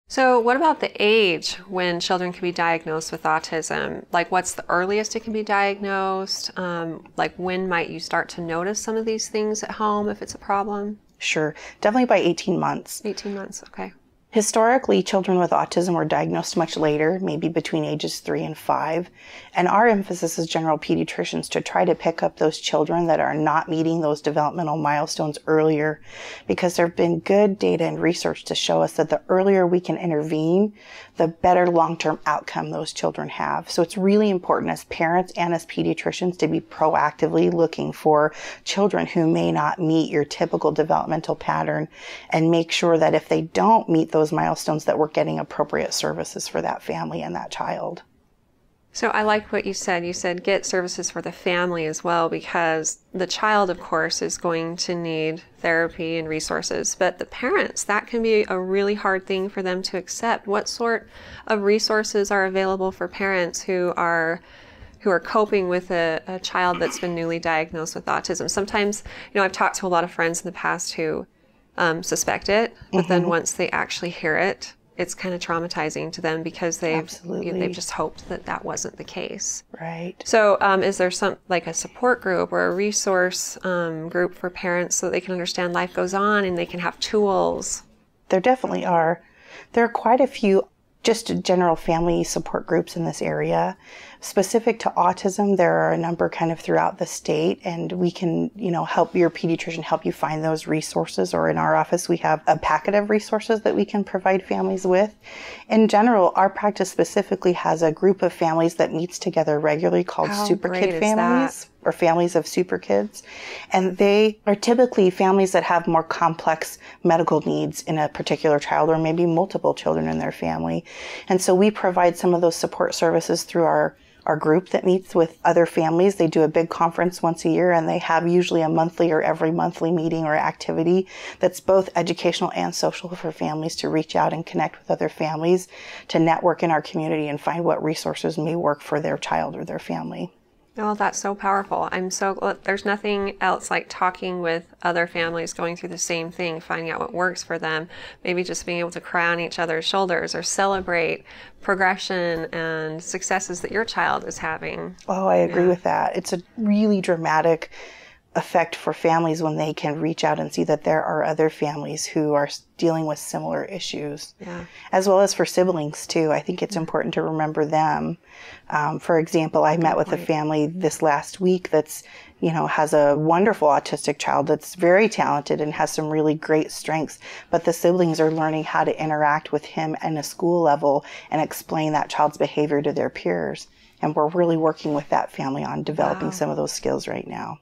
So what about the age when children can be diagnosed with autism? Like what's the earliest it can be diagnosed? Like when might you start to notice some of these things at home if it's a problem? Sure, definitely by 18 months. 18 months, okay. Historically, children with autism were diagnosed much later, maybe between ages 3 and 5. And our emphasis as general pediatricians to try to pick up those children that are not meeting those developmental milestones earlier, because there have been good data and research to show us that the earlier we can intervene, the better long-term outcome those children have. So it's really important as parents and as pediatricians to be proactively looking for children who may not meet your typical developmental pattern and make sure that if they don't meet those milestones that we're getting appropriate services for that family and that child. So I like what you said. You said get services for the family as well, because the child, of course, is going to need therapy and resources, but the parents, that can be a really hard thing for them to accept. What sort of resources are available for parents who are coping with a child that's been newly diagnosed with autism? Sometimes, I've talked to a lot of friends in the past who suspect it, but then once they actually hear it, it's kind of traumatizing to them because they've just hoped that that wasn't the case. Right. So is there some like a support group or a resource group for parents so they can understand life goes on and they can have tools? There definitely are. There are quite a few just general family support groups in this area. Specific to autism, there are a number kind of throughout the state, and we can, help your pediatrician help you find those resources, or in our office we have a packet of resources that we can provide families with. In general, our practice specifically has a group of families that meets together regularly called Super Kid families, or families of super kids. And they are typically families that have more complex medical needs in a particular child, or maybe multiple children in their family. And so we provide some of those support services through our group that meets with other families. They do a big conference once a year, and they have usually a monthly or every monthly meeting or activity that's both educational and social for families to reach out and connect with other families, to network in our community and find what resources may work for their child or their family. Oh, that's so powerful. There's nothing else like talking with other families going through the same thing, finding out what works for them, maybe just being able to cry on each other's shoulders or celebrate progression and successes that your child is having. Oh, I agree with that. It's a really dramatic effect for families when they can reach out and see that there are other families who are dealing with similar issues, as well as for siblings too. I think it's important to remember them. For example, I met with a family this last week that's, has a wonderful autistic child that's very talented and has some really great strengths, but the siblings are learning how to interact with him at a school level and explain that child's behavior to their peers. And we're really working with that family on developing some of those skills right now.